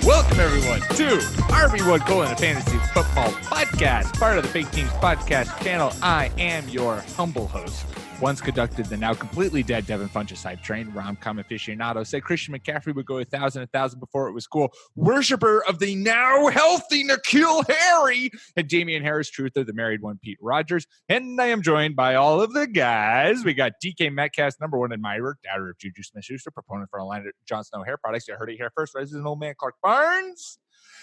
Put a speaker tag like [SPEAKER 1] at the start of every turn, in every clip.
[SPEAKER 1] Welcome, everyone, to RB1 Colon, a fantasy football podcast, part of the Fake Teams podcast channel. I am your humble host, once conducted the now completely dead Devin Funchess hype train, rom-com aficionado, said Christian McCaffrey would go 1,000 before it was cool, worshiper of the now healthy N'Keal Harry, and Damian Harris, truther, the married one, Pete Rogers. And I am joined by all of the guys. We got DK Metcalf, number one admirer, doubter of Juju Smith-Schuster, proponent for a line of Jon Snow hair products. You heard it here first. Resident old man Clark Barnes.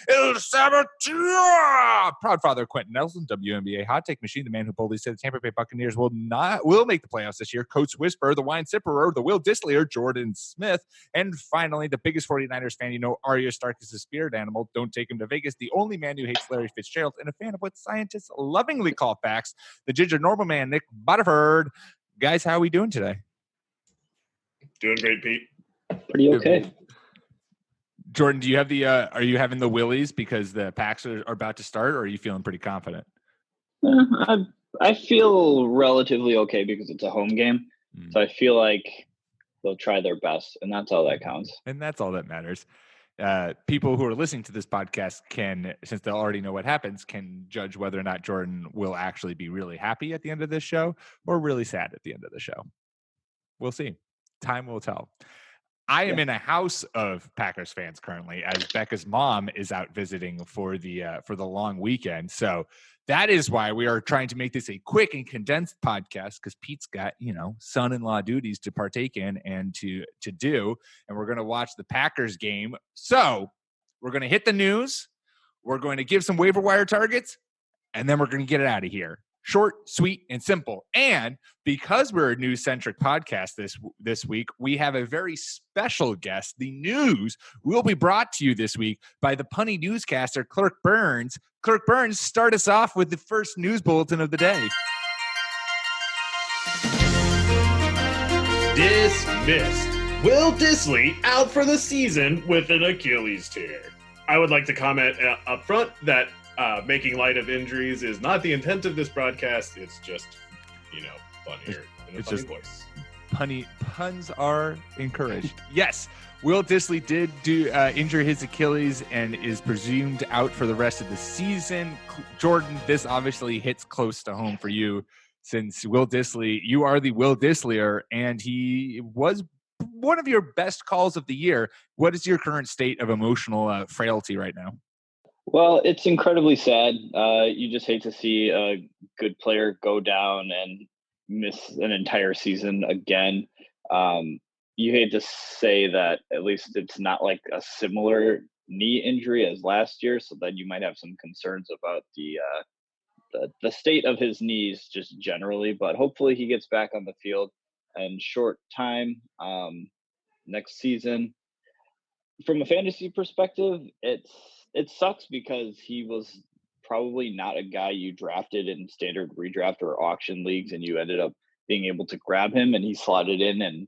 [SPEAKER 1] El Saboteur! Proud father Quentin Nelson, WNBA hot take machine, the man who boldly said the Tampa Bay Buccaneers will make the playoffs this year. Coach Whisperer, the wine sipperer, the Will Disleyer, Jordan Smith, and finally the biggest 49ers fan you know, Arya Stark is a spirit animal. Don't take him to Vegas. The only man who hates Larry Fitzgerald and a fan of what scientists lovingly call facts. The ginger normal man, Nick Butterford. Guys, how are we doing today?
[SPEAKER 2] Doing great, Pete.
[SPEAKER 3] Pretty okay.
[SPEAKER 1] Jordan, do you have the are you having the willies because the Packs are about to start, or are you feeling pretty confident?
[SPEAKER 3] I feel relatively okay because it's a home game. So I feel like they'll try their best, and that's all that counts.
[SPEAKER 1] And that's all that matters. People who are listening to this podcast can, since they'll already know what happens, can judge whether or not Jordan will actually be really happy at the end of this show or really sad at the end of the show. We'll see. Time will tell. I am in a house of Packers fans currently, as Becca's mom is out visiting for the long weekend. So that is why we are trying to make this a quick and condensed podcast, because Pete's got, son-in-law duties to partake in and to do. And we're going to watch the Packers game. So we're going to hit the news. We're going to give some waiver wire targets, and then we're going to get it out of here. Short, sweet, and simple. And because we're a news-centric podcast this week, we have a very special guest. The news will be brought to you this week by the punny newscaster, Clark Burns. Clark Burns, start us off with the first news bulletin of the day.
[SPEAKER 2] Dismissed. Will Dissly out for the season with an Achilles tear. I would like to comment up front that making light of injuries is not the intent of this broadcast. It's just, fun here in a funny voice.
[SPEAKER 1] Puns are encouraged. Yes, Will Dissly did injure his Achilles and is presumed out for the rest of the season. Jordan, this obviously hits close to home for you, since Will Dissly, you are the Will Disleyer, and he was one of your best calls of the year. What is your current state of emotional frailty right now?
[SPEAKER 3] Well, it's incredibly sad. You just hate to see a good player go down and miss an entire season again. You hate to say that at least it's not like a similar knee injury as last year, so then you might have some concerns about the state of his knees just generally. But hopefully he gets back on the field in short time next season. From a fantasy perspective, it sucks because he was probably not a guy you drafted in standard redraft or auction leagues, and you ended up being able to grab him, and he slotted in and,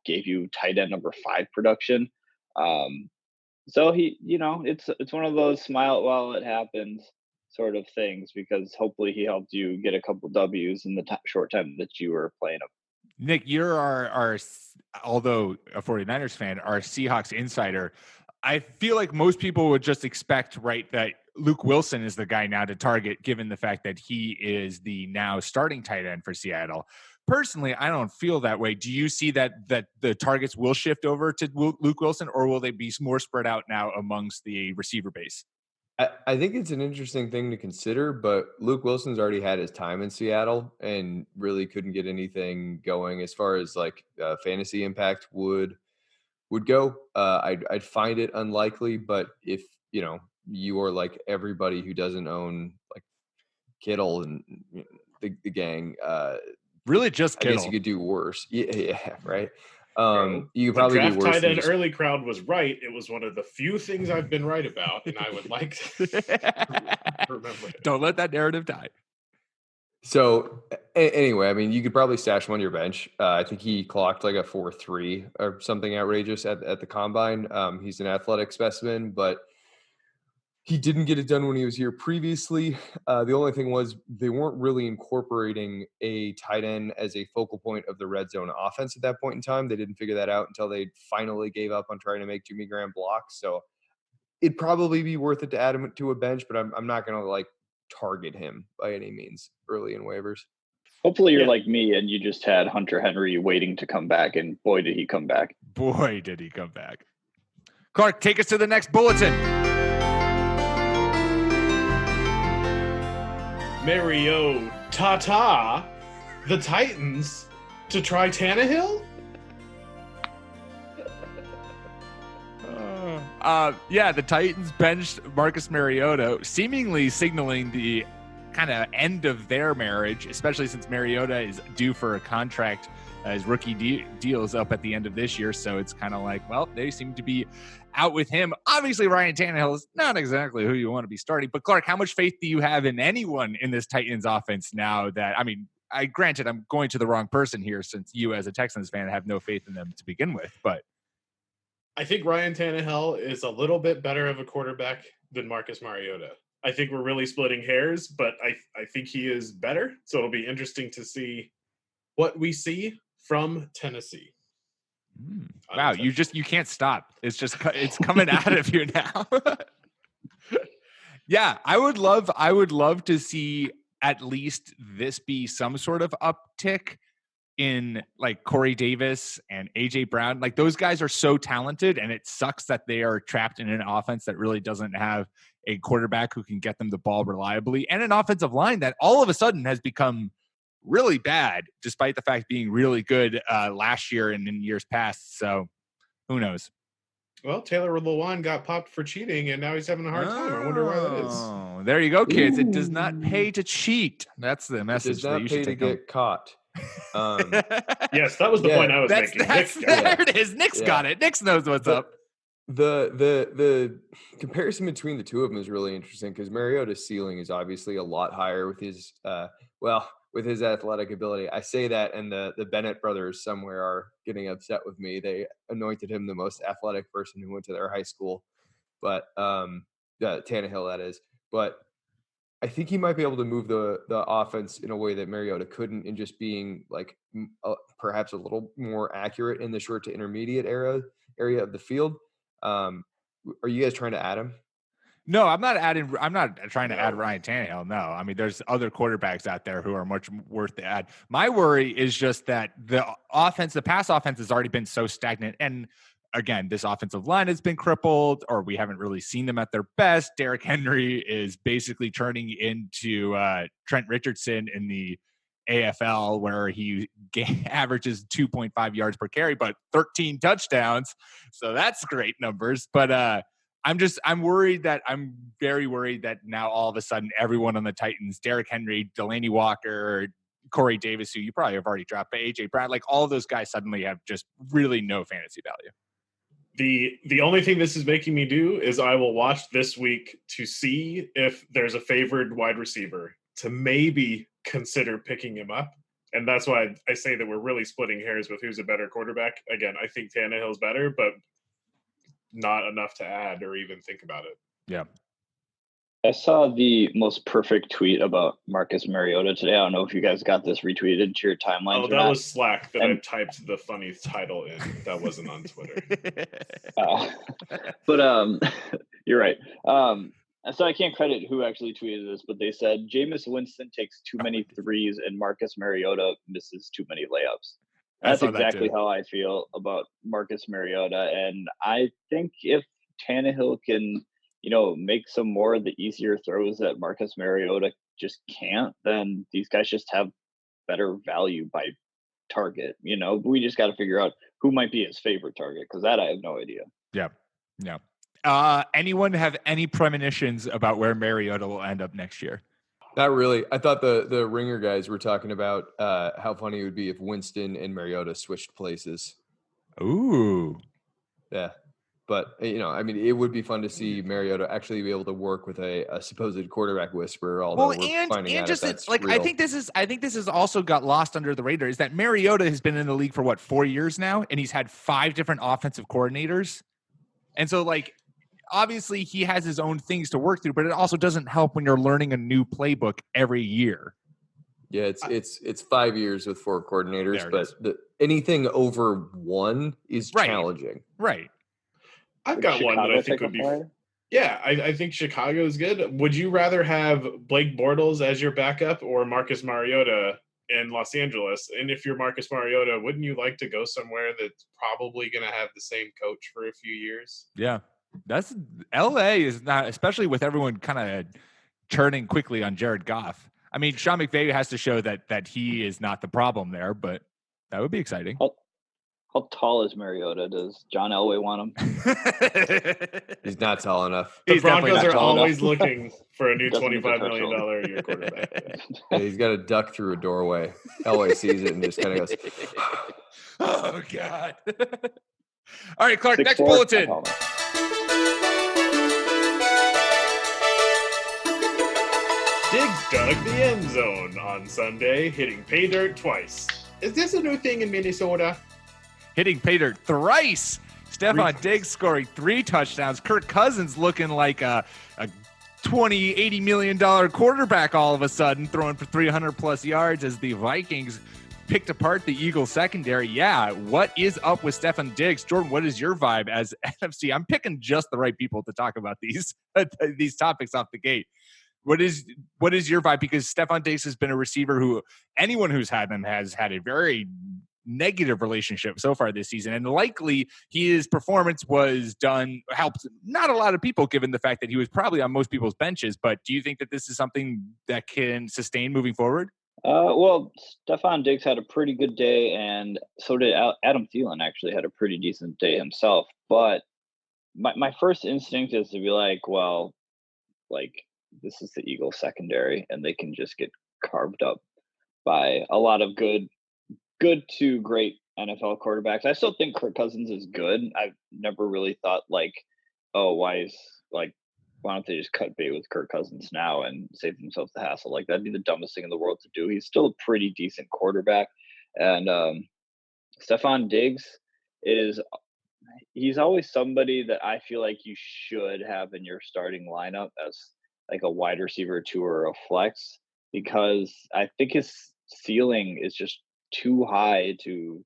[SPEAKER 3] gave you tight end number 5 production. So he, it's one of those smile while it happens sort of things, because hopefully he helped you get a couple W's in the short time that you were playing him.
[SPEAKER 1] Nick, you're our although a 49ers fan, our Seahawks insider. I feel like most people would just expect, right, that Luke Wilson is the guy now to target, given the fact that he is the now starting tight end for Seattle. Personally, I don't feel that way. Do you see that the targets will shift over to Luke Wilson, or will they be more spread out now amongst the receiver base?
[SPEAKER 4] I think it's an interesting thing to consider, but Luke Wilson's already had his time in Seattle and really couldn't get anything going as far as fantasy impact would go. I'd find it unlikely, but if you are like everybody who doesn't own like Kittle and the gang,
[SPEAKER 1] really just Kittle.
[SPEAKER 4] I guess you could do worse. Yeah, right. You could
[SPEAKER 2] the
[SPEAKER 4] probably
[SPEAKER 2] draft
[SPEAKER 4] do worse.
[SPEAKER 2] Tight end early crowd was right. It was one of the few things I've been right about, and I would like to remember it.
[SPEAKER 1] Don't let that narrative die.
[SPEAKER 4] So anyway, I mean, you could probably stash him on your bench. I think he clocked like a 4.3 or something outrageous at the combine. He's an athletic specimen, but he didn't get it done when he was here previously. The only thing was they weren't really incorporating a tight end as a focal point of the red zone offense at that point in time. They didn't figure that out until they finally gave up on trying to make Jimmy Graham block. So it'd probably be worth it to add him to a bench, but I'm not going to like target him by any means early in waivers.
[SPEAKER 3] Hopefully you're
[SPEAKER 2] Yeah.
[SPEAKER 3] like me and you just had Hunter Henry waiting to come back, and boy, did he come back.
[SPEAKER 1] Boy, did he come back. Clark, take us to the next bulletin.
[SPEAKER 2] Mario Tata, the Titans, to try Tannehill?
[SPEAKER 1] Yeah, the Titans benched Marcus Mariota, seemingly signaling the kind of end of their marriage, especially since Mariota is due for a contract. His rookie deal is up at the end of this year, so it's kind of like, well, they seem to be out with him. Obviously, Ryan Tannehill is not exactly who you want to be starting, but Clark, how much faith do you have in anyone in this Titans offense now that, I mean, granted, I'm going to the wrong person here since you as a Texans fan have no faith in them to begin with, but
[SPEAKER 2] I think Ryan Tannehill is a little bit better of a quarterback than Marcus Mariota. I think we're really splitting hairs, but I think he is better. So it'll be interesting to see what we see from Tennessee.
[SPEAKER 1] Wow, you can't stop. It's coming out of you now. Yeah, I would love to see at least this be some sort of uptick in like Corey Davis and AJ Brown. Like those guys are so talented, and it sucks that they are trapped in an offense that really doesn't have a quarterback who can get them the ball reliably, and an offensive line that all of a sudden has become really bad, despite the fact being really good last year and in years past. So who knows?
[SPEAKER 2] Well, Taylor Lewan got popped for cheating, and now he's having a hard time. I wonder why that is.
[SPEAKER 1] Oh, there you go, kids. It does not pay to cheat. That's the message that you should take home.
[SPEAKER 4] Get caught.
[SPEAKER 2] Yes, that was the point I was making.
[SPEAKER 1] There it is. Nick's got it. Nick knows what's up.
[SPEAKER 4] The comparison between the two of them is really interesting because Mariota's ceiling is obviously a lot higher with his with his athletic ability. I say that, and the Bennett brothers somewhere are getting upset with me. They anointed him the most athletic person who went to their high school, but Tannehill, that is. But I think he might be able to move the offense in a way that Mariota couldn't, in just being like perhaps a little more accurate in the short to intermediate area of the field. Are you guys trying to add him?
[SPEAKER 1] No, I'm not trying to add Ryan Tannehill. No, I mean, there's other quarterbacks out there who are much worth the add. My worry is just that the pass offense has already been so stagnant. And again, this offensive line has been crippled, or we haven't really seen them at their best. Derrick Henry is basically turning into Trent Richardson in the AFL, where he averages 2.5 yards per carry, but 13 touchdowns. So that's great numbers. But I'm very worried that now all of a sudden everyone on the Titans, Derrick Henry, Delaney Walker, Corey Davis, who you probably have already dropped, but AJ Brown, like all of those guys suddenly have just really no fantasy value.
[SPEAKER 2] The only thing this is making me do is I will watch this week to see if there's a favored wide receiver to maybe consider picking him up. And that's why I say that we're really splitting hairs with who's a better quarterback. Again, I think Tannehill's better, but not enough to add or even think about it.
[SPEAKER 1] Yeah.
[SPEAKER 3] I saw the most perfect tweet about Marcus Mariota today. I don't know if you guys got this retweeted to your timeline.
[SPEAKER 2] Oh, that was Slack that I typed the funny title in. That wasn't on Twitter.
[SPEAKER 3] But you're right. So I can't credit who actually tweeted this, but they said Jameis Winston takes too many threes and Marcus Mariota misses too many layups. That's exactly how I feel about Marcus Mariota. And I think if Tannehill can, make some more of the easier throws that Marcus Mariota just can't, then these guys just have better value by target. We just got to figure out who might be his favorite target, because that I have no idea.
[SPEAKER 1] Yeah. Anyone have any premonitions about where Mariota will end up next year?
[SPEAKER 4] Not really. I thought the Ringer guys were talking about how funny it would be if Winston and Mariota switched places.
[SPEAKER 1] Ooh.
[SPEAKER 4] Yeah. But, it would be fun to see Mariota actually be able to work with a supposed quarterback whisperer. Although we're finding out if that's real.
[SPEAKER 1] I think this is also got lost under the radar, is that Mariota has been in the league for 4 years now, and he's had 5 different offensive coordinators. And so obviously he has his own things to work through, but it also doesn't help when you're learning a new playbook every year.
[SPEAKER 4] Yeah, it's 5 years with 4 coordinators, but anything over 1 is challenging.
[SPEAKER 1] Right.
[SPEAKER 2] I've got one that I think would be Yeah, I think Chicago's good. Would you rather have Blake Bortles as your backup or Marcus Mariota in Los Angeles? And if you're Marcus Mariota, wouldn't you like to go somewhere that's probably going to have the same coach for a few years?
[SPEAKER 1] Yeah, that's LA is not, especially with everyone kind of turning quickly on Jared Goff. I mean, Sean McVay has to show that he is not the problem there, but that would be exciting.
[SPEAKER 3] How tall is Mariota? Does John Elway want him?
[SPEAKER 4] He's not tall enough.
[SPEAKER 2] The
[SPEAKER 1] He's definitely
[SPEAKER 2] Broncos
[SPEAKER 1] not
[SPEAKER 2] are
[SPEAKER 1] tall enough.
[SPEAKER 2] always looking for a new
[SPEAKER 3] Doesn't meet the
[SPEAKER 2] $25 million
[SPEAKER 3] threshold.
[SPEAKER 2] a year quarterback.
[SPEAKER 4] Yeah, he's got to duck through a doorway. Elway sees it and just kind of goes,
[SPEAKER 1] Oh God! All right, Clark.
[SPEAKER 3] 6'4"?
[SPEAKER 1] Next bulletin.
[SPEAKER 3] Not tall enough.
[SPEAKER 2] Diggs dug the end zone on Sunday, hitting pay dirt twice. Is this a new thing in Minnesota?
[SPEAKER 1] Hitting pay dirt thrice. Stephon Diggs scoring 3 touchdowns. Kirk Cousins looking like a $80 million quarterback all of a sudden, throwing for 300-plus yards as the Vikings picked apart the Eagles secondary. Yeah, what is up with Stephon Diggs? Jordan, what is your vibe as NFC? I'm picking just the right people to talk about these topics off the gate. What is your vibe? Because Stephon Diggs has been a receiver who anyone who's had him has had a very negative relationship so far this season, and likely his performance helped not a lot of people given the fact that he was probably on most people's benches. But do you think that this is something that can sustain moving forward?
[SPEAKER 3] Well, Stephon Diggs had a pretty good day, and so did Adam Thielen. Actually, had a pretty decent day himself. But my first instinct is to be like, well, like this is the Eagles secondary, and they can just get carved up by a lot of good to great NFL quarterbacks. I still think Kirk Cousins is good. I've never really thought like, oh, why don't they just cut bait with Kirk Cousins now and save themselves the hassle? Like that'd be the dumbest thing in the world to do. He's still a pretty decent quarterback. And Stephon Diggs he's always somebody that I feel like you should have in your starting lineup as like a wide receiver 2 or a flex, because I think his ceiling is just too high to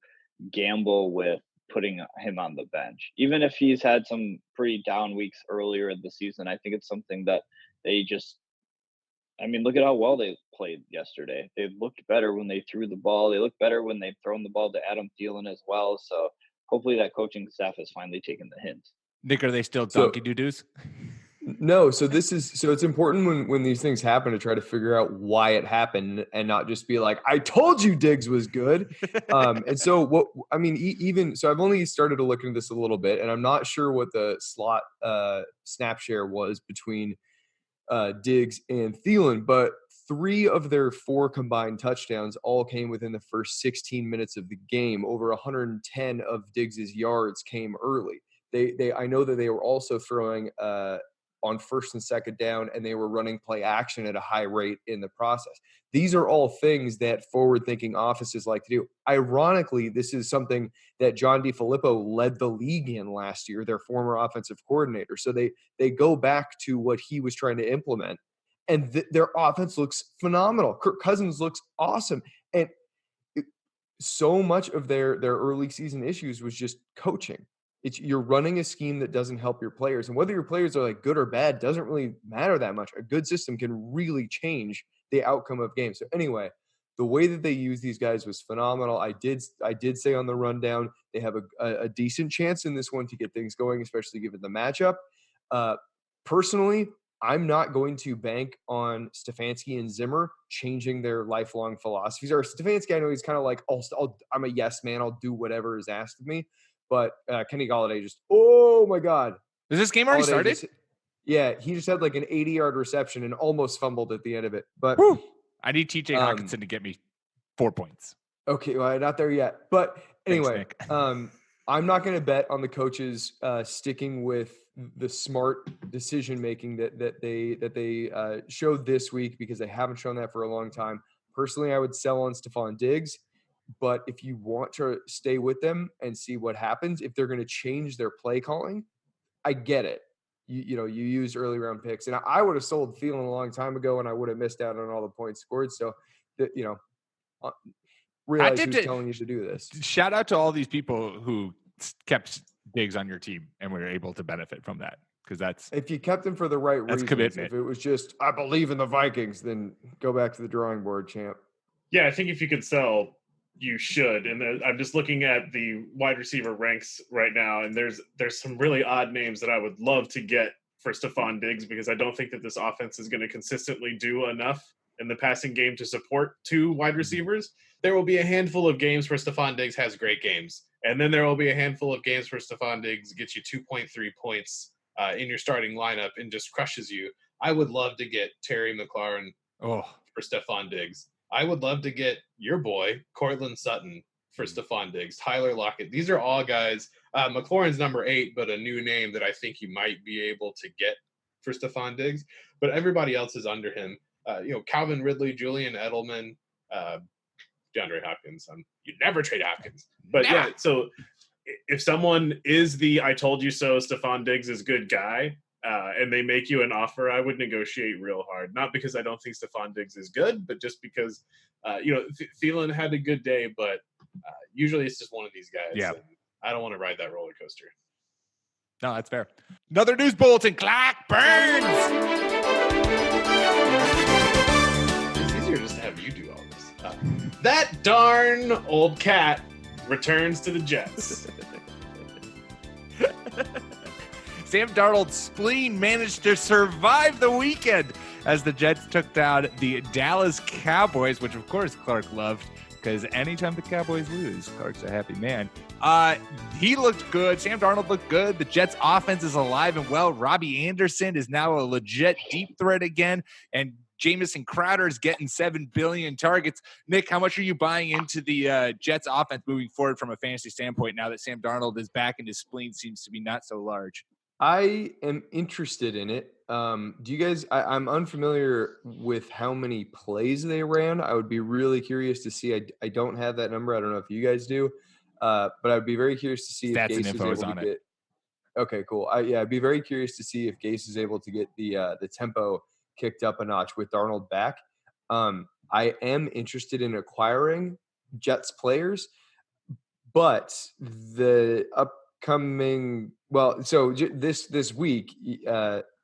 [SPEAKER 3] gamble with putting him on the bench. Even if he's had some pretty down weeks earlier in the season, I think it's something that look at how well they played yesterday. They looked better when they threw the ball. They looked better when they've thrown the ball to Adam Thielen as well. So hopefully that coaching staff has finally taken the hint.
[SPEAKER 1] Nick, are they still donkey doo-doos?
[SPEAKER 4] No, so it's important when these things happen to try to figure out why it happened and not just be like, I told you Diggs was good. And so so I've only started to look into this a little bit, and I'm not sure what the slot snap share was between Diggs and Thielen, but 3 of their 4 combined touchdowns all came within the first 16 minutes of the game. Over 110 of Diggs's yards came early. I know that they were also throwing on first and second down, and they were running play action at a high rate in the process. These are all things that forward-thinking offices like to do. Ironically, this is something that John DeFilippo led the league in last year, their former offensive coordinator. So they go back to what he was trying to implement, and their offense looks phenomenal. Kirk Cousins looks awesome. And so much of their early season issues was just coaching. You're running a scheme that doesn't help your players, and whether your players are like good or bad doesn't really matter that much. A good system can really change the outcome of games. So anyway, the way that they use these guys was phenomenal. I did say on the rundown they have a decent chance in this one to get things going, especially given the matchup. Personally, I'm not going to bank on Stefanski and Zimmer changing their lifelong philosophies. Or Stefanski, I know he's kind of like, I'm a yes man. I'll do whatever is asked of me. But Kenny Golladay oh my God.
[SPEAKER 1] Is this game already started?
[SPEAKER 4] He just had like an 80-yard reception and almost fumbled at the end of it. But
[SPEAKER 1] I need TJ Hawkinson to get me 4 points.
[SPEAKER 4] Okay, well, not there yet. But anyway, thanks, I'm not going to bet on the coaches sticking with the smart decision making that they showed this week, because they haven't shown that for a long time. Personally, I would sell on Stephon Diggs. But if you want to stay with them and see what happens, if they're going to change their play calling, I get it. You use early round picks, and I would have sold Thielen a long time ago, and I would have missed out on all the points scored. So, realize who's telling you to do this.
[SPEAKER 1] Shout out to all these people who kept Diggs on your team and were able to benefit from that. because that's
[SPEAKER 4] If you kept him for the right reasons,
[SPEAKER 1] commitment.
[SPEAKER 4] if it was just, I believe in the Vikings, then go back to the drawing board, champ.
[SPEAKER 2] Yeah, I think if you could sell, you should. And I'm just looking at the wide receiver ranks right now, and there's some really odd names that I would love to get for Stephon Diggs, because I don't think that this offense is going to consistently do enough in the passing game to support two wide receivers. There will be a handful of games where Stephon Diggs has great games, and then there will be a handful of games where Stephon Diggs gets you 2.3 points in your starting lineup and just crushes you. I would love to get Terry McLaurin for Stephon Diggs. I would love to get your boy, Courtland Sutton, for Stephon Diggs, Tyler Lockett. These are all guys. McLaurin's number 8, but a new name that I think you might be able to get for Stephon Diggs. But everybody else is under him. Calvin Ridley, Julian Edelman, DeAndre Hopkins. You'd never trade Hopkins. But yeah, so if someone is the I told you so, Stephon Diggs is good guy, and they make you an offer, I would negotiate real hard. Not because I don't think Stephon Diggs is good, but just because, Thielen had a good day, but usually it's just one of these guys.
[SPEAKER 1] Yeah.
[SPEAKER 2] I don't want to ride that roller coaster.
[SPEAKER 1] No, that's fair. Another news bulletin. Clark Burns.
[SPEAKER 2] It's easier just to have you do all this. That darn old cat returns to the Jets.
[SPEAKER 1] Sam Darnold's spleen managed to survive the weekend as the Jets took down the Dallas Cowboys, which of course Clark loved, because anytime the Cowboys lose, Clark's a happy man. He looked good. Sam Darnold looked good. The Jets offense is alive and well. Robbie Anderson is now a legit deep threat again, and Jamison Crowder is getting 7 billion targets. Nick, how much are you buying into the Jets offense moving forward from a fantasy standpoint now that Sam Darnold is back and his spleen seems to be not so large?
[SPEAKER 4] I am interested in it. Do you guys, I'm unfamiliar with how many plays they ran. I would be really curious to see. I don't have that number. I don't know if you guys do, but I'd be very curious to see
[SPEAKER 1] Stats
[SPEAKER 4] if
[SPEAKER 1] and
[SPEAKER 4] Gase
[SPEAKER 1] info
[SPEAKER 4] is
[SPEAKER 1] is
[SPEAKER 4] able
[SPEAKER 1] on
[SPEAKER 4] to
[SPEAKER 1] it.
[SPEAKER 4] get. Okay, cool. I'd be very curious to see if Gase is able to get the tempo kicked up a notch with Darnold back. I am interested in acquiring Jets players, but the upcoming this week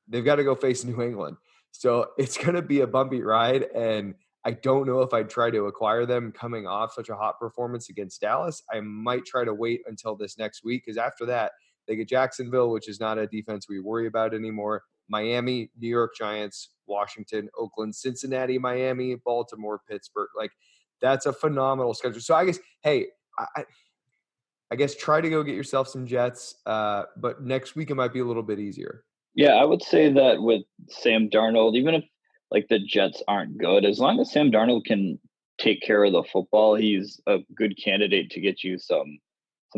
[SPEAKER 4] they've got to go face New England, so it's going to be a bumpy ride, and I don't know if I'd try to acquire them coming off such a hot performance against Dallas. I might try to wait until this next week, because after that they get Jacksonville, which is not a defense we worry about anymore. Miami, New York Giants, Washington, Oakland, Cincinnati, Miami, Baltimore, Pittsburgh. Like, that's a phenomenal schedule. So I guess, hey, I guess try to go get yourself some Jets, but next week it might be a little bit easier.
[SPEAKER 3] Yeah, I would say that with Sam Darnold, even if like the Jets aren't good, as long as Sam Darnold can take care of the football, he's a good candidate to get you some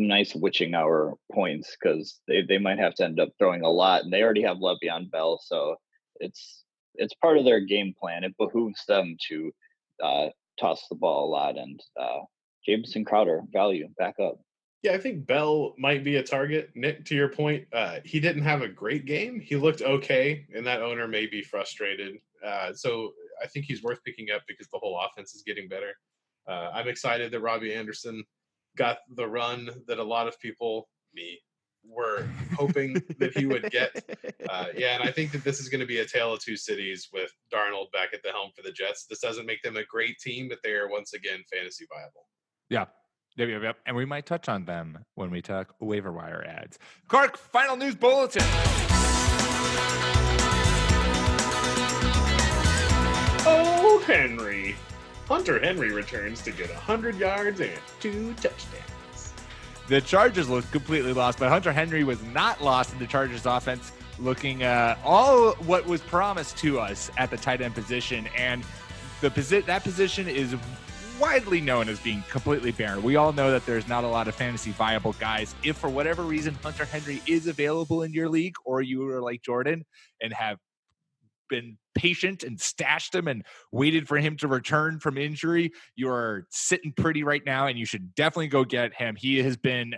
[SPEAKER 3] nice witching hour points, because they might have to end up throwing a lot, and they already have Le'Veon Bell, so it's part of their game plan. It behooves them to toss the ball a lot, and Jamison Crowder value back up.
[SPEAKER 2] Yeah, I think Bell might be a target. Nick, to your point, he didn't have a great game. He looked okay, and that owner may be frustrated. So I think he's worth picking up because the whole offense is getting better. I'm excited that Robbie Anderson got the run that a lot of people, me, were hoping that he would get. And I think that this is going to be a tale of two cities with Darnold back at the helm for the Jets. This doesn't make them a great team, but they are once again fantasy viable.
[SPEAKER 1] Yeah. Yep. And we might touch on them when we talk waiver wire ads. Clark, final news bulletin.
[SPEAKER 2] Oh, Henry. Hunter Henry returns to get 100 yards and 2 touchdowns.
[SPEAKER 1] The Chargers looked completely lost, but Hunter Henry was not lost in the Chargers offense, looking all what was promised to us at the tight end position. And that position is widely known as being completely barren. We all know that there's not a lot of fantasy viable guys. If for whatever reason Hunter Henry is available in your league, or you are like Jordan and have been patient and stashed him and waited for him to return from injury, you're sitting pretty right now, and you should definitely go get him. He has been,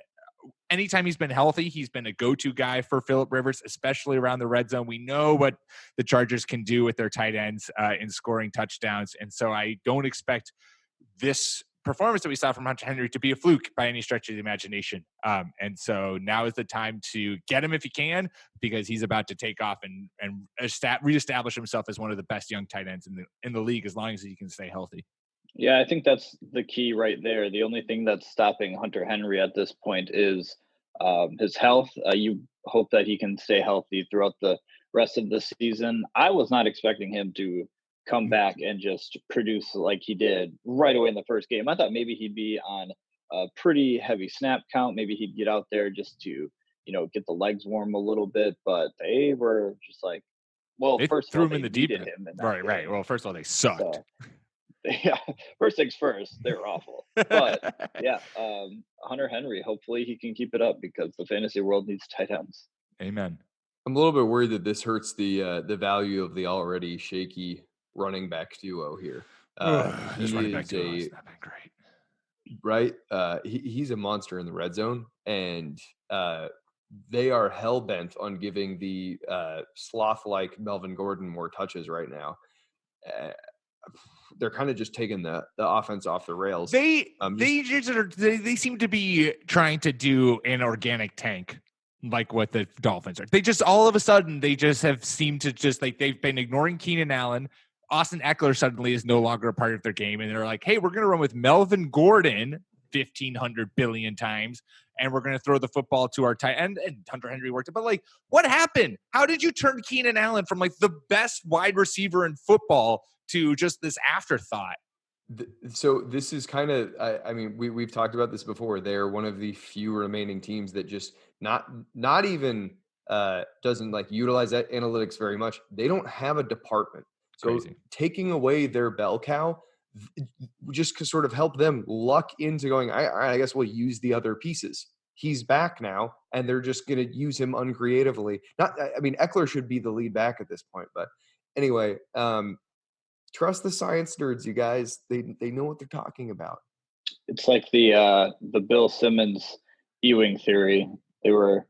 [SPEAKER 1] anytime he's been healthy, he's been a go-to guy for Phillip Rivers, especially around the red zone. We know what the Chargers can do with their tight ends in scoring touchdowns, and so I don't expect this performance that we saw from Hunter Henry to be a fluke by any stretch of the imagination. And so now is the time to get him if you can, because he's about to take off and reestablish himself as one of the best young tight ends in the league, as long as he can stay healthy.
[SPEAKER 3] Yeah, I think that's the key right there. The only thing that's stopping Hunter Henry at this point is his health. You hope that he can stay healthy throughout the rest of the season. I was not expecting him to come back and just produce like he did right away in the first game. I thought maybe he'd be on a pretty heavy snap count. Maybe he'd get out there just to, get the legs warm a little bit, but they were just like, well,
[SPEAKER 1] they
[SPEAKER 3] first
[SPEAKER 1] threw
[SPEAKER 3] of all,
[SPEAKER 1] him in the deep end. Right. Well, first of all, they sucked.
[SPEAKER 3] So, yeah, first things first, they were awful. But yeah, Hunter Henry, hopefully he can keep it up because the fantasy world needs tight ends.
[SPEAKER 1] Amen.
[SPEAKER 4] I'm a little bit worried that this hurts the value of the already shaky running back duo here.
[SPEAKER 1] This running back duo has not been great.
[SPEAKER 4] Right? He's a monster in the red zone, and they are hell-bent on giving the sloth-like Melvin Gordon more touches right now. They're kind of just taking the offense off the rails.
[SPEAKER 1] They seem to be trying to do an organic tank, like what the Dolphins are. They just all of a sudden they just have seemed to just like they've been ignoring Keenan Allen. Austin Eckler suddenly is no longer a part of their game, and they're like, "Hey, we're going to run with Melvin Gordon 1,500 billion times, and we're going to throw the football to our tight end." And Hunter Henry worked it, but like, what happened? How did you turn Keenan Allen from like the best wide receiver in football to just this afterthought?
[SPEAKER 4] So this is kind of, I mean, we've talked about this before. They're one of the few remaining teams that just not even doesn't like utilize that analytics very much. They don't have a department. So
[SPEAKER 1] Crazy.
[SPEAKER 4] Taking away their bell cow just could sort of help them luck into going, I guess we'll use the other pieces. He's back now, and they're just going to use him uncreatively. Eckler should be the lead back at this point. But anyway, trust the science nerds, you guys. They know what they're talking about.
[SPEAKER 3] It's like the Bill Simmons Ewing theory. They were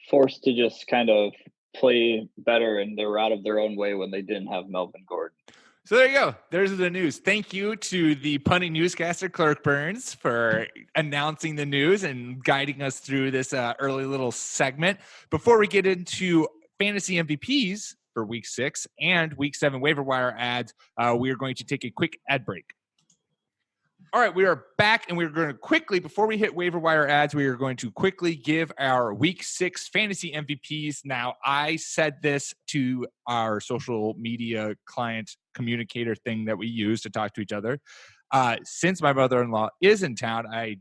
[SPEAKER 3] forced to just kind of play better, and they were out of their own way when they didn't have Melvin Gordon.
[SPEAKER 1] So there you go. There's the news. Thank you to the punting newscaster, Clark Burns, for announcing the news and guiding us through this early little segment. Before we get into fantasy MVPs for week 6 and week 7 waiver wire ads, we are going to take a quick ad break. All right, we are back, and we're going to quickly, before we hit waiver wire ads, we are going to quickly give our week 6 fantasy MVPs. Now, I said this to our social media client communicator thing that we use to talk to each other. Since my mother-in-law is in town, I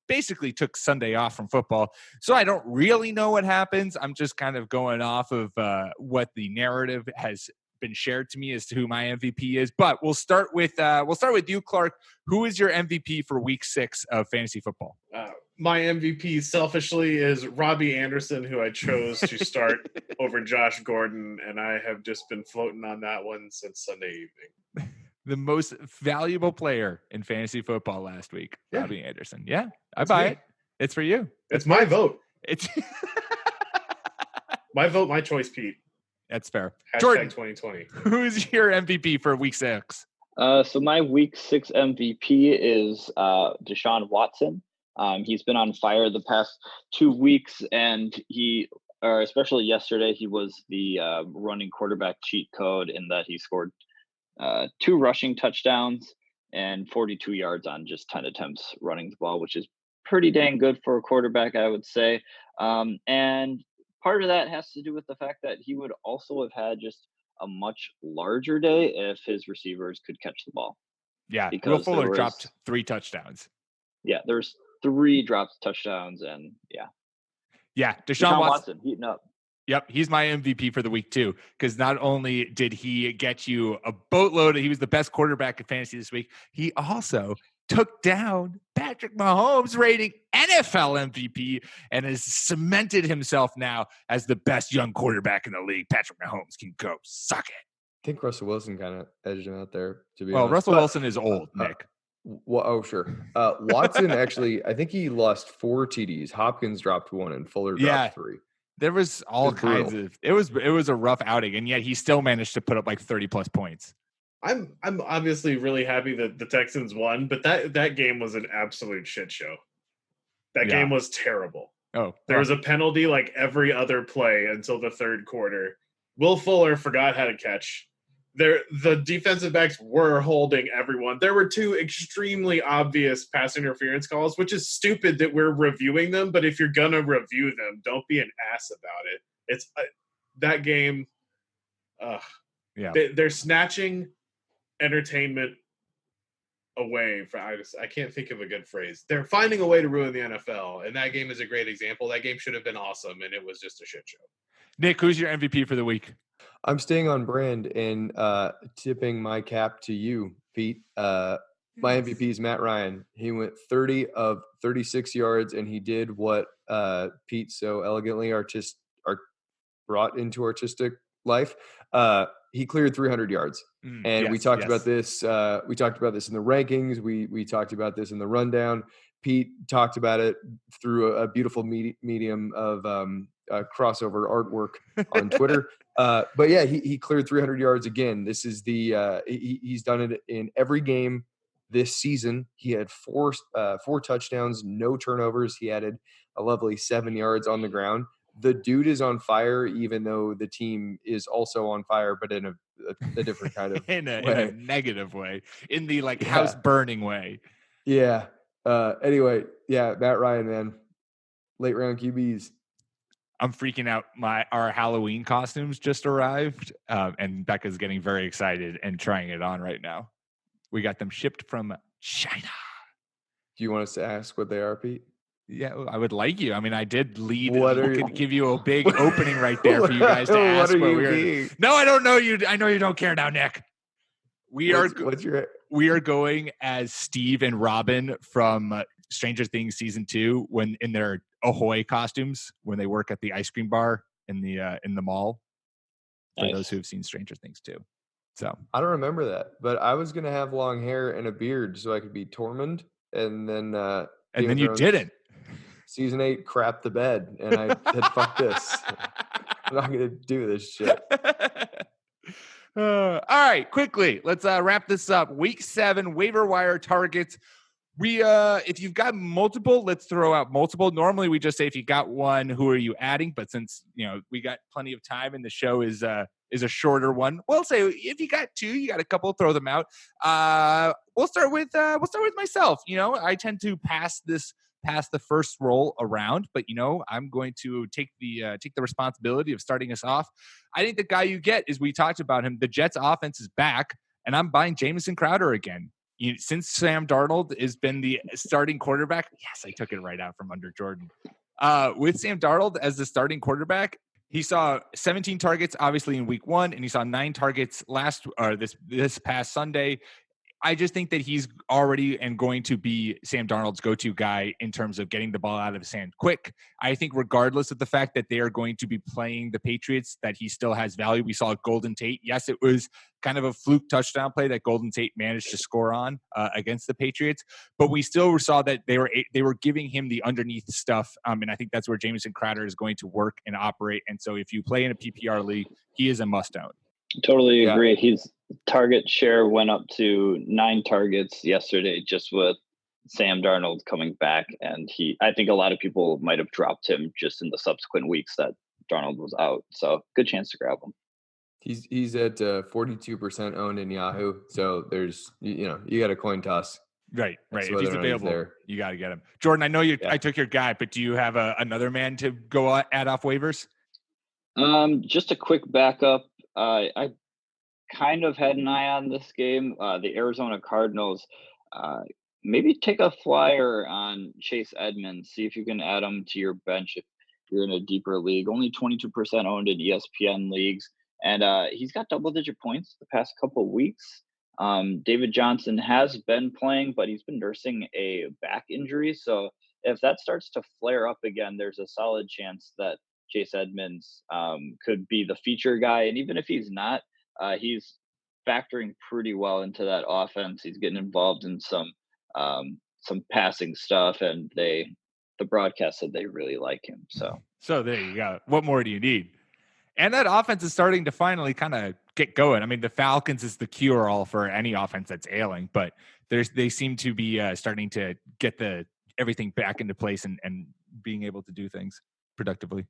[SPEAKER 1] basically took Sunday off from football, so I don't really know what happens. I'm just kind of going off of what the narrative has been shared to me as to who my MVP is. But we'll start with you, Clark. Who is your MVP for week 6 of fantasy football?
[SPEAKER 2] My MVP selfishly is Robbie Anderson, who I chose to start over Josh Gordon, and I have just been floating on that one since Sunday evening.
[SPEAKER 1] The most valuable player in fantasy football last week,
[SPEAKER 2] Yeah.
[SPEAKER 1] Robbie Anderson. Yeah, I buy it. It's for you.
[SPEAKER 2] It's my vote.
[SPEAKER 1] It's
[SPEAKER 2] My vote, my choice, Pete.
[SPEAKER 1] That's fair.
[SPEAKER 2] Hashtag
[SPEAKER 1] Jordan,
[SPEAKER 2] 2020.
[SPEAKER 1] who's your MVP for week 6?
[SPEAKER 3] So my week 6 MVP is Deshaun Watson. He's been on fire the past 2 weeks, and especially yesterday, he was the running quarterback cheat code in that he scored 2 rushing touchdowns and 42 yards on just 10 attempts running the ball, which is pretty dang good for a quarterback, I would say. And part of that has to do with the fact that he would also have had just a much larger day if his receivers could catch the ball.
[SPEAKER 1] Yeah,
[SPEAKER 3] Because
[SPEAKER 1] Will Fuller
[SPEAKER 3] there was-
[SPEAKER 1] dropped 3 touchdowns.
[SPEAKER 3] Yeah, there's 3 dropped touchdowns, and yeah.
[SPEAKER 1] Yeah,
[SPEAKER 3] Deshaun Watson heating up.
[SPEAKER 1] Yep, he's my MVP for the week too, because not only did he get you a boatload, he was the best quarterback in fantasy this week, he also took down Patrick Mahomes, rating NFL MVP, and has cemented himself now as the best young quarterback in the league. Patrick Mahomes can go suck it.
[SPEAKER 4] I think Russell Wilson kind of edged him out there, to be
[SPEAKER 1] Well,
[SPEAKER 4] honest.
[SPEAKER 1] Russell Wilson is old, Nick.
[SPEAKER 4] Sure. Watson actually, I think he lost 4 TDs. Hopkins dropped 1, and Fuller dropped 3.
[SPEAKER 1] There was all
[SPEAKER 4] It's
[SPEAKER 1] kinds
[SPEAKER 4] brutal.
[SPEAKER 1] of – it was a rough outing, and yet he still managed to put up like 30-plus points.
[SPEAKER 2] I'm obviously really happy that the Texans won, but that game was an absolute shit show. That game was terrible.
[SPEAKER 1] Oh,
[SPEAKER 2] there was a penalty like every other play until the third quarter. Will Fuller forgot how to catch. The defensive backs were holding everyone. There were 2 extremely obvious pass interference calls, which is stupid that we're reviewing them. But if you're gonna review them, don't be an ass about it. It's that game. They're snatching entertainment away from. I can't think of a good phrase. They're finding a way to ruin the NFL, and that game is a great example. That game should have been awesome, and it was just a shit show.
[SPEAKER 1] Nick, who's your MVP for the week?
[SPEAKER 4] I'm staying on brand and tipping my cap to you, Pete. My MVP is Matt Ryan. He went 30 of 36 yards, and he did what Pete so elegantly brought into artistic life. He cleared 300 yards. And we talked about this. We talked about this in the rankings. We talked about this in the rundown. Pete talked about it through a beautiful medium of crossover artwork on Twitter. But yeah, he cleared 300 yards again. This is he's done it in every game this season. He had four touchdowns, no turnovers. He added a lovely 7 yards on the ground. The dude is on fire, even though the team is also on fire, but in a different kind of
[SPEAKER 1] in a negative way, in the house burning way.
[SPEAKER 4] Yeah. Anyway, Matt Ryan, man, late round QBs.
[SPEAKER 1] I'm freaking out. Our Halloween costumes just arrived, and Becca's getting very excited and trying it on right now. We got them shipped from China.
[SPEAKER 4] Do you want us to ask what they are, Pete?
[SPEAKER 1] Yeah, I would like you. I mean, I did lead. Give you a big opening right there for you guys to ask what we're. No, I don't know you. I know you don't care now, Nick. We are going as Steve and Robin from Stranger Things season 2 when in their Ahoy costumes when they work at the ice cream bar in the mall. For those who have seen Stranger Things 2. So
[SPEAKER 4] I don't remember that, but I was gonna have long hair and a beard so I could be Tormund, and then
[SPEAKER 1] you didn't.
[SPEAKER 4] Season 8 crapped the bed, and I said, "Fuck this! I'm not gonna do this shit."
[SPEAKER 1] All right, quickly, let's wrap this up. Week 7 waiver wire targets. We if you've got multiple, let's throw out multiple. Normally, we just say if you got one, who are you adding? But since we got plenty of time and the show is a shorter one, we'll say if you got 2, you got a couple, throw them out. We'll start with myself. I tend to pass the first roll around, but I'm going to take the responsibility of starting us off. I think the guy you get is, we talked about him, the Jets offense is back, and I'm buying Jamison Crowder again. Since Sam Darnold has been the starting quarterback, yes, I took it right out from under Jordan. With Sam Darnold as the starting quarterback, he saw 17 targets obviously in week 1, and he saw 9 targets this past Sunday. I just think that he's already and going to be Sam Darnold's go-to guy in terms of getting the ball out of his hand quick. I think regardless of the fact that they are going to be playing the Patriots, that he still has value. We saw Golden Tate. Yes, it was kind of a fluke touchdown play that Golden Tate managed to score on against the Patriots, but we still saw that they were giving him the underneath stuff, and I think that's where Jamison Crowder is going to work and operate. And so if you play in a PPR league, he is a must-own.
[SPEAKER 3] Totally agree. His target share went up to 9 targets yesterday just with Sam Darnold coming back. And I think a lot of people might have dropped him just in the subsequent weeks that Darnold was out. So good chance to grab him.
[SPEAKER 4] He's at 42% owned in Yahoo. So there's, you got a coin toss.
[SPEAKER 1] Right. If he's available, you got to get him. Jordan, I know I took your guy, but do you have another man to go add off waivers?
[SPEAKER 3] Just a quick backup. I kind of had an eye on this game. The Arizona Cardinals, maybe take a flyer on Chase Edmonds. See if you can add him to your bench if you're in a deeper league. Only 22% owned in ESPN leagues. And he's got double-digit points the past couple of weeks. David Johnson has been playing, but he's been nursing a back injury. So if that starts to flare up again, there's a solid chance that Chase Edmonds could be the feature guy. And even if he's not, he's factoring pretty well into that offense. He's getting involved in some passing stuff, and the broadcast said they really like him. So
[SPEAKER 1] there you go. What more do you need? And that offense is starting to finally kind of get going. I mean, the Falcons is the cure-all for any offense that's ailing, but they seem to be starting to get everything back into place and being able to do things productively.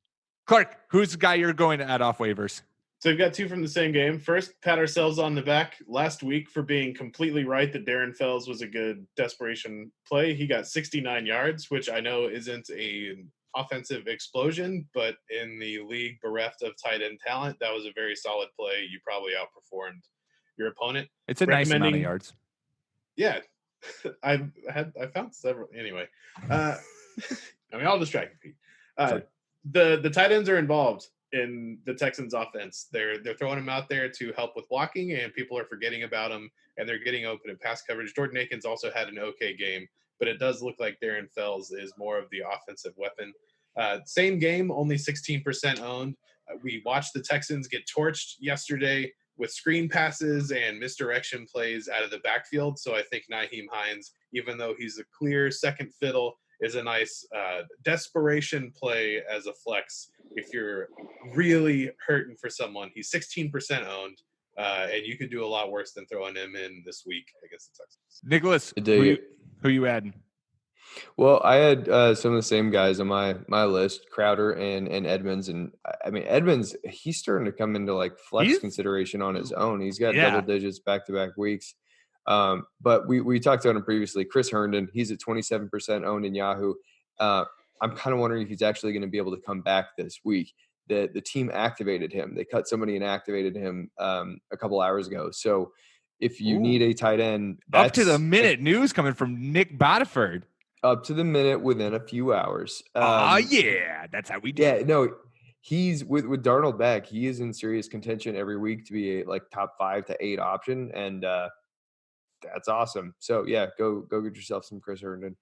[SPEAKER 1] Clark, who's the guy you're going to add off waivers?
[SPEAKER 2] So we've got two from the same game. First, pat ourselves on the back last week for being completely right that Darren Fells was a good desperation play. He got 69 yards, which I know isn't an offensive explosion, but in the league bereft of tight end talent, that was a very solid play. You probably outperformed your opponent.
[SPEAKER 1] It's a nice amount of yards.
[SPEAKER 2] Yeah. I found several. Anyway, I mean, I'll distract you, Pete. The tight ends are involved in the Texans offense. They're throwing them out there to help with blocking, and people are forgetting about them, and they're getting open in pass coverage. Jordan Akins also had an okay game, but it does look like Darren Fells is more of the offensive weapon. Same game, only 16% owned. We watched the Texans get torched yesterday with screen passes and misdirection plays out of the backfield. So I think Nyheim Hines, even though he's a clear second fiddle, is a nice desperation play as a flex. If you're really hurting for someone, he's 16% owned, and you could do a lot worse than throwing him in this week against the Texans.
[SPEAKER 1] Nicholas, who you adding?
[SPEAKER 4] Well, I had some of the same guys on my list, Crowder and Edmonds. And I mean, Edmonds, he's starting to come into like flex consideration on his own. He's got double digits back-to-back weeks. But we talked about him previously. Chris Herndon, he's at 27% owned in Yahoo. I'm kind of wondering if he's actually going to be able to come back this week. The team activated him. They cut somebody and activated him a couple hours ago. So if you need a tight end,
[SPEAKER 1] up to the minute news coming from Nick Botiford.
[SPEAKER 4] Up to the minute within a few hours.
[SPEAKER 1] Yeah, that's how we do.
[SPEAKER 4] Yeah, no, he's with Darnold back. He is in serious contention every week to be a like top 5 to 8 option, and that's awesome. So yeah, go get yourself some Chris Herndon.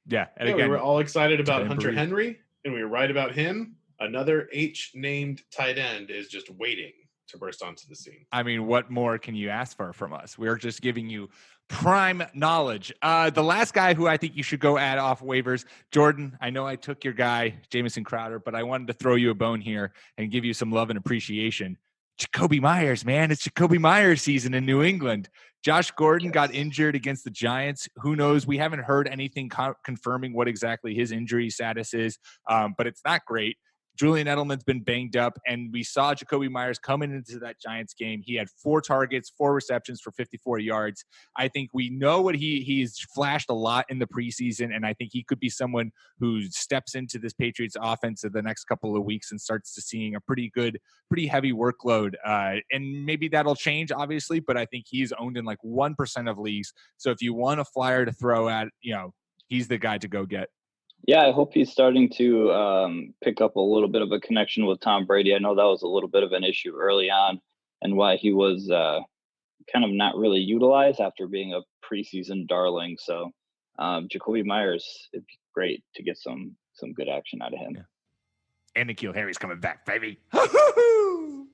[SPEAKER 1] Yeah, and
[SPEAKER 2] again, we were all excited about Hunter
[SPEAKER 1] Breed.
[SPEAKER 2] Henry, and we were right about him. Another H-named tight end is just waiting to burst onto the scene.
[SPEAKER 1] I mean, what more can you ask for from us? We're just giving you prime knowledge. The last guy who I think you should go add off waivers, Jordan, I know I took your guy, Jamison Crowder, but I wanted to throw you a bone here and give you some love and appreciation. Jakobi Meyers, man. It's Jakobi Meyers season in New England. Josh Gordon got injured against the Giants. Who knows? We haven't heard anything confirming what exactly his injury status is, but it's not great. Julian Edelman's been banged up, and we saw Jakobi Meyers coming into that Giants game. He had 4 targets, 4 receptions for 54 yards. I think we know what he's flashed a lot in the preseason, and I think he could be someone who steps into this Patriots offense in the next couple of weeks and starts to seeing a pretty heavy workload. And maybe that'll change, obviously, but I think he's owned in like 1% of leagues. So if you want a flyer to throw at, he's the guy to go get.
[SPEAKER 3] Yeah, I hope he's starting to pick up a little bit of a connection with Tom Brady. I know that was a little bit of an issue early on and why he was kind of not really utilized after being a preseason darling. So Jakobi Meyers, it'd be great to get some good action out of him.
[SPEAKER 1] Yeah. And N'Keal Harry's coming back, baby. Oh,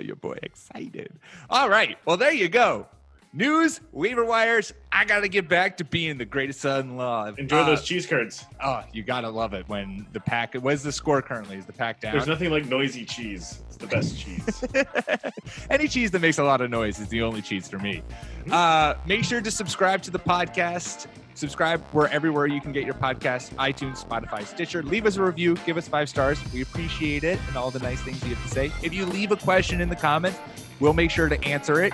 [SPEAKER 1] your boy excited. All right. Well, there you go. News, waiver wires. I got to get back to being the greatest son-in-law.
[SPEAKER 2] Enjoy those cheese curds.
[SPEAKER 1] Oh, you got to love it when the pack. What's the score currently? Is the pack down?
[SPEAKER 2] There's nothing like noisy cheese. It's the best cheese.
[SPEAKER 1] Any cheese that makes a lot of noise is the only cheese for me. Make sure to subscribe to the podcast. Subscribe everywhere you can get your podcast, iTunes, Spotify, Stitcher. Leave us a review. Give us 5 stars. We appreciate it and all the nice things you have to say. If you leave a question in the comments, we'll make sure to answer it.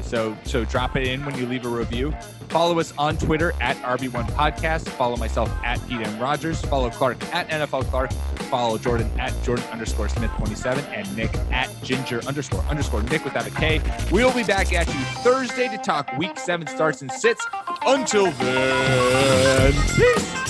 [SPEAKER 1] So drop it in when you leave a review. Follow us on Twitter at RB1 Podcast. Follow myself at Pete M. Rogers. Follow Clark at NFL Clark. Follow Jordan at Jordan_Smith27 and Nick at Ginger_Nick without a K. We'll be back at you Thursday to talk Week 7 starts and sits. Until then, peace.